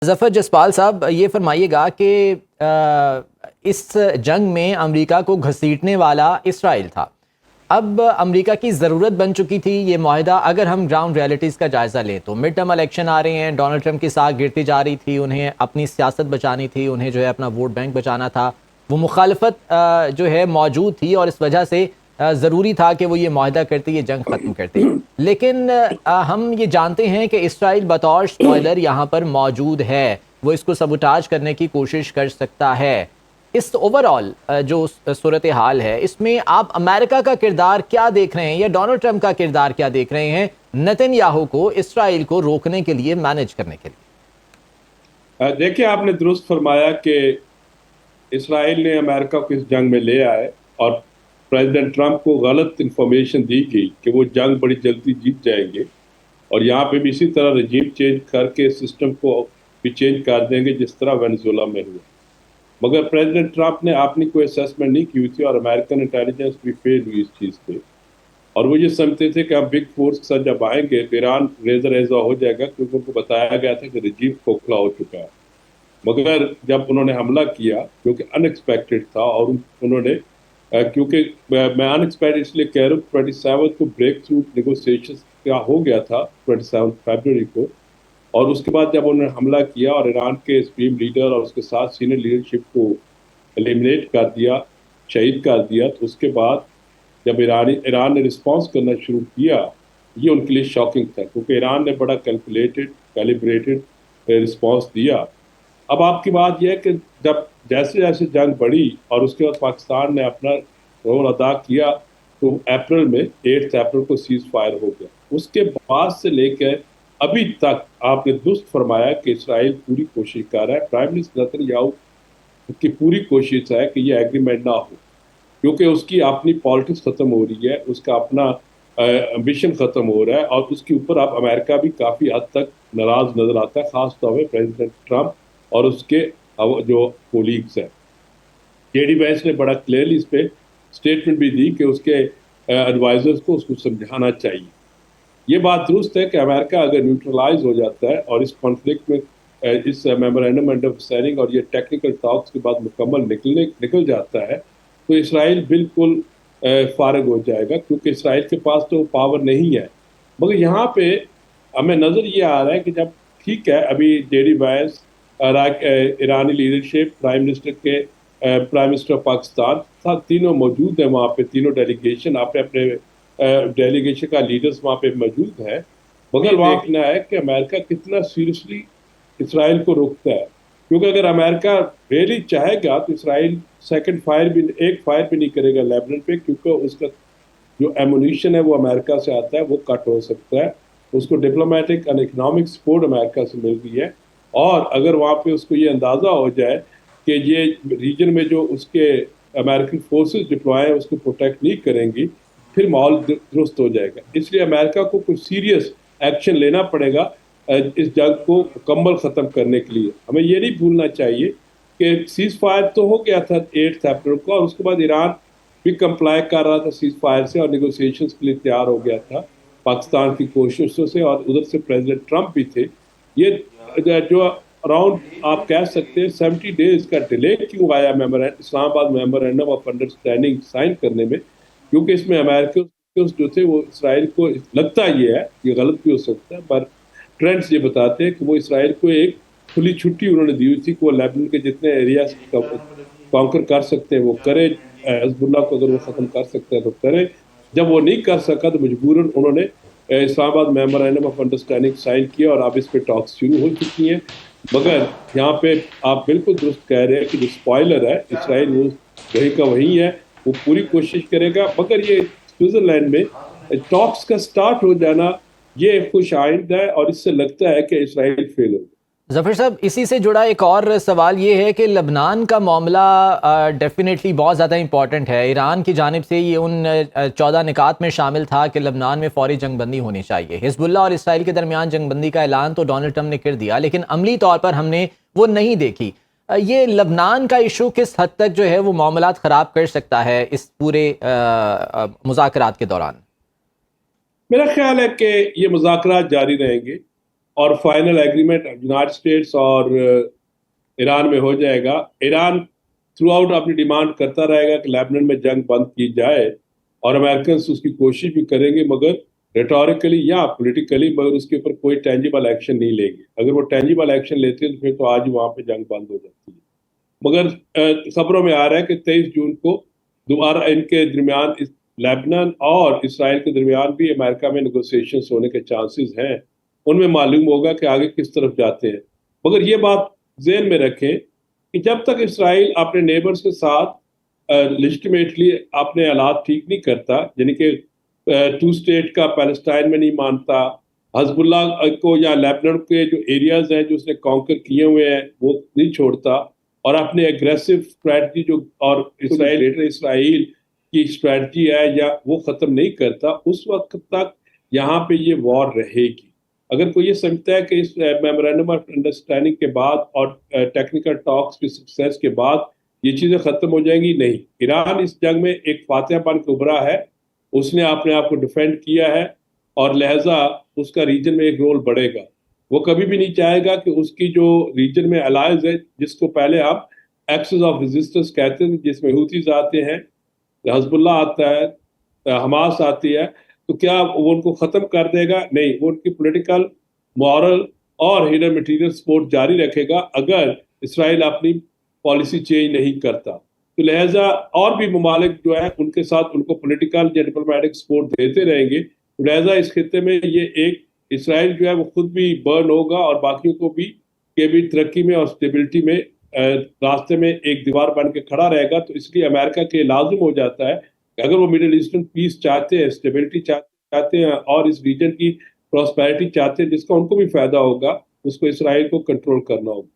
ظفر جسپال صاحب، یہ فرمائیے گا کہ اس جنگ میں امریکہ کو گھسیٹنے والا اسرائیل تھا۔ اب امریکہ کی ضرورت بن چکی تھی یہ معاہدہ۔ اگر ہم گراؤنڈ ریالٹیز کا جائزہ لیں تو مڈ ٹرم الیکشن آ رہے ہیں، ڈونلڈ ٹرمپ کی ساکھ گرتی جا رہی تھی، انہیں اپنی سیاست بچانی تھی، انہیں جو ہے اپنا ووٹ بینک بچانا تھا، وہ مخالفت جو ہے موجود تھی اور اس وجہ سے ضروری تھا کہ وہ یہ معاہدہ کرتے، یہ جنگ ختم کرتے۔ لیکن ہم یہ جانتے ہیں کہ اسرائیل بطور سپوائلر یہاں پر موجود ہے، وہ اس کو سبوٹاج کرنے کی کوشش کر سکتا ہے۔ اس اوور آل جو صورتحال ہے، اس میں آپ امریکہ کا کردار کیا دیکھ رہے ہیں یا ڈونلڈ ٹرمپ کا کردار کیا دیکھ رہے ہیں نتن یاہو کو اسرائیل کو روکنے کے لیے، مینج کرنے کے لیے؟ دیکھیں، آپ نے درست فرمایا کہ اسرائیل نے امریکہ کو اس جنگ میں لے آئے اور پریزیڈنٹ ٹرمپ کو غلط انفارمیشن دی گئی کہ وہ جنگ بڑی جلدی جیت جائیں گے اور یہاں پہ بھی اسی طرح رجیم چینج کر کے سسٹم کو بھی چینج کر دیں گے جس طرح وینزویلا میں ہوا۔ مگر پریزیڈنٹ ٹرمپ نے اپنی کوئی اسیسمنٹ نہیں کی ہوئی تھی اور امریکن انٹیلیجنس بھی فیل ہوئی اس چیز پہ، اور وہ یہ سمجھتے تھے کہ اب بگ فورس کے ساتھ جب آئیں گے تو ایران ریزہ ریزہ ہو جائے گا، کیونکہ ان کو بتایا گیا تھا کہ رجیم کھوکھلا ہو چکا ہے۔ مگر جب انہوں نے حملہ کیا جو کہ ان ایکسپیکٹڈ تھا، اور انہوں نے کیونکہ میں ان ایکسپیکٹڈ اس لیے کہہ رہا ہوں، 27 کو بریک تھرو نیگوسیشن کا ہو گیا تھا 27 فیبروری کو، اور اس کے بعد جب انہوں نے حملہ کیا اور ایران کے سپریم لیڈر اور اس کے ساتھ سینئر لیڈرشپ کو ایلیمنیٹ کر دیا، شہید کر دیا، تو اس کے بعد جب ایران نے رسپانس کرنا شروع کیا، یہ ان کے لیے شاکنگ تھا، کیونکہ ایران نے بڑا کیلیبریٹڈ رسپانس دیا۔ اب آپ کی بات یہ ہے کہ جب جیسے جیسے جنگ بڑھی اور اس کے بعد پاکستان نے اپنا رول ادا کیا، تو اپریل میں 8 اپریل کو سیز فائر ہو گیا۔ اس کے بعد سے لے کے ابھی تک آپ نے درست فرمایا کہ اسرائیل پوری کوشش کر رہا ہے، پرائم منسٹر نتن یاہو کی پوری کوشش ہے کہ یہ ایگریمنٹ نہ ہو، کیونکہ اس کی اپنی پالیٹکس ختم ہو رہی ہے، اس کا اپنا امبیشن ختم ہو رہا ہے، اور اس کے اوپر اب امریکہ بھی کافی حد تک ناراض نظر آتا ہے، خاص طور پہ پریزیڈنٹ ٹرمپ اور اس کے جو کولیگز ہیں۔ جے ڈی وینس نے بڑا کلیئرلی اس پہ اسٹیٹمنٹ بھی دی کہ اس کے ایڈوائزرز کو اس کو سمجھانا چاہیے۔ یہ بات درست ہے کہ امریکہ اگر نیوٹرلائز ہو جاتا ہے اور اس کانفلکٹ میں اس میمورینڈم انڈرسٹینڈنگ اور یہ ٹیکنیکل ٹاکس کے بعد مکمل نکل جاتا ہے، تو اسرائیل بالکل فارغ ہو جائے گا، کیونکہ اسرائیل کے پاس تو پاور نہیں ہے۔ مگر یہاں پہ ہمیں نظر یہ آ رہا ہے کہ جب ٹھیک ہے، ابھی جے ڈی وینس، ایرانی لیڈرشپ، پرائم منسٹر پاکستان، تینوں موجود ہیں وہاں پہ، تینوں ڈیلیگیشن اپنے اپنے ڈیلیگیشن کا لیڈرز وہاں پہ موجود ہیں۔ مگر دیکھنا ہے کہ امریکہ کتنا سیریسلی اسرائیل کو روکتا ہے، کیونکہ اگر امریکہ ریئلی چاہے گا تو اسرائیل ایک فائر بھی نہیں کرے گا لیبنان پہ، کیونکہ اس کا جو ایمونیشن ہے وہ امریکہ سے آتا ہے، وہ کٹ ہو سکتا ہے۔ اس کو ڈپلومیٹک اور اکنامک سپورٹ امریکہ سے مل رہی ہے، اور اگر وہاں پہ اس کو یہ اندازہ ہو جائے کہ یہ ریجن میں جو اس کے امریکن فورسز ڈپلوائے ہیں اس کو پروٹیکٹ نہیں کریں گی، پھر ماحول درست ہو جائے گا۔ اس لیے امریکہ کو کچھ سیریس ایکشن لینا پڑے گا اس جنگ کو مکمل ختم کرنے کے لیے۔ ہمیں یہ نہیں بھولنا چاہیے کہ سیز فائر تو ہو گیا تھا 8 اپریل کو، اور اس کے بعد ایران بھی کمپلائی کر رہا تھا سیز فائر سے اور نیگوسیشنز کے لیے تیار ہو گیا تھا پاکستان کی کوششوں سے، اور ادھر سے پریزیڈنٹ ٹرمپ بھی تھے۔ یہ جو اراؤنڈ آپ کہہ سکتے ہیں 70 ڈیز کا ڈیلے کیوں آیا اسلام آباد میمورینڈم آف انڈرسٹینڈنگ سائن کرنے میں، کیونکہ اس میں امریکہ جو تھے وہ اسرائیل کو، لگتا یہ ہے، یہ غلط بھی ہو سکتا ہے، پر ٹرینڈز یہ بتاتے ہیں کہ وہ اسرائیل کو ایک کھلی چھٹی انہوں نے دی ہوئی تھی کہ وہ لیبنان کے جتنے ایریاز کانکر کر سکتے ہیں وہ کرے، حزب اللہ کو اگر وہ ختم کر سکتے ہیں تو کرے۔ جب وہ نہیں کر سکا تو مجبوراً انہوں نے اسلام آباد میمورینڈم آف انڈرسٹینڈنگ سائن کیا، اور اب اس پہ ٹاکس شروع ہو چکی ہیں۔ مگر یہاں پہ آپ بالکل درست کہہ رہے ہیں کہ جو اسپوائلر ہے اسرائیل، وہ وہی کا وہی ہے، وہ پوری کوشش کرے گا۔ مگر یہ سوئٹزرلینڈ میں ٹاکس کا سٹارٹ ہو جانا یہ خوش آئند ہے، اور اس سے لگتا ہے کہ اسرائیل فیل ہوگا۔ ظفر صاحب، اسی سے جڑا ایک اور سوال یہ ہے کہ لبنان کا معاملہ ڈیفینیٹلی بہت زیادہ امپورٹنٹ ہے۔ ایران کی جانب سے یہ ان 14 نکات میں شامل تھا کہ لبنان میں فوری جنگ بندی ہونی چاہیے۔ حزب اللہ اور اسرائیل کے درمیان جنگ بندی کا اعلان تو ڈونلڈ ٹرمپ نے کر دیا، لیکن عملی طور پر ہم نے وہ نہیں دیکھی۔ یہ لبنان کا ایشو کس حد تک جو ہے وہ معاملات خراب کر سکتا ہے اس پورے مذاکرات کے دوران؟ میرا خیال ہے کہ یہ مذاکرات جاری رہیں گے، اور فائنل ایگریمنٹ یونائٹڈ اسٹیٹس اور ایران میں ہو جائے گا. ایران تھرو آؤٹ اپنی ڈیمانڈ کرتا رہے گا کہ لیبنان میں جنگ بند کی جائے اور امریکنس اس کی کوشش بھی کریں گے مگر ریٹوریکلی یا پولیٹیکلی, مگر اس کے اوپر کوئی ٹینجیبل ایکشن نہیں لیں گے. اگر وہ ٹینجیبل ایکشن لیتے ہیں تو پھر تو آج وہاں پہ جنگ بند ہو جاتی ہے. مگر خبروں میں آ رہا ہے کہ 23 جون کو دوبارہ ان کے درمیان لیبنان اور اسرائیل کے درمیان بھی امریکہ میں نیگوسیشنز ہونے کے چانسز ہیں. ان میں معلوم ہوگا کہ آگے کس طرف جاتے ہیں. مگر یہ بات ذہن میں رکھیں کہ جب تک اسرائیل اپنے نیبرز کے ساتھ لیجٹیمیٹلی اپنے حالات ٹھیک نہیں کرتا, یعنی کہ 2 اسٹیٹ کا پیلسٹائن میں نہیں مانتا, حزب اللہ کو یا لیبنان کے جو ایریاز ہیں جو اس نے کانکر کیے ہوئے ہیں وہ نہیں چھوڑتا, اور اپنے ایگریسو اسٹریٹجی جو اور اسرائیل کی اسٹریٹجی ہے یا وہ ختم نہیں کرتا, اس وقت تک یہاں پہ یہ وار رہے گی. اگر کوئی یہ سمجھتا ہے کہ اس میمورینڈم آف انڈرسٹینڈنگ کے بعد اور ٹیکنیکل ٹاکس کی سکسیس کے بعد یہ چیزیں ختم ہو جائیں گی, نہیں. ایران اس جنگ میں ایک فاتح بن کے ابھرا ہے, اس نے اپنے آپ کو ڈیفینڈ کیا ہے اور لہٰذا اس کا ریجن میں ایک رول بڑھے گا. وہ کبھی بھی نہیں چاہے گا کہ اس کی جو ریجن میں الائنس ہے جس کو پہلے آپ ایکسس آف ریزسٹنس کہتے ہیں, جس میں حوثیز آتے ہیں, حزب اللہ آتا ہے, حماس آتی ہے, تو کیا وہ ان کو ختم کر دے گا؟ نہیں. وہ ان کی پولیٹیکل, مورل اور ہیڈن مٹیریل سپورٹ جاری رکھے گا اگر اسرائیل اپنی پالیسی چینج نہیں کرتا. تو لہٰذا اور بھی ممالک جو ہیں ان کے ساتھ ان کو پولیٹیکل یا ڈپلومیٹک سپورٹ دیتے رہیں گے. تو لہٰذا اس خطے میں یہ ایک اسرائیل جو ہے وہ خود بھی برن ہوگا اور باقیوں کو بھی کہ بھی ترقی میں اور اسٹیبلٹی میں راستے میں ایک دیوار بن کے کھڑا رہے گا. تو اس لیے امریکہ کے لازم ہو جاتا ہے کہ اگر وہ مڈل ایسٹرن پیس چاہتے ہیں, اسٹیبلٹی چاہتے ہیں اور اس ریجن کی پراسپیرٹی چاہتے ہیں جس کا ان کو بھی فائدہ ہوگا, اس کو اسرائیل کو کنٹرول کرنا ہوگا.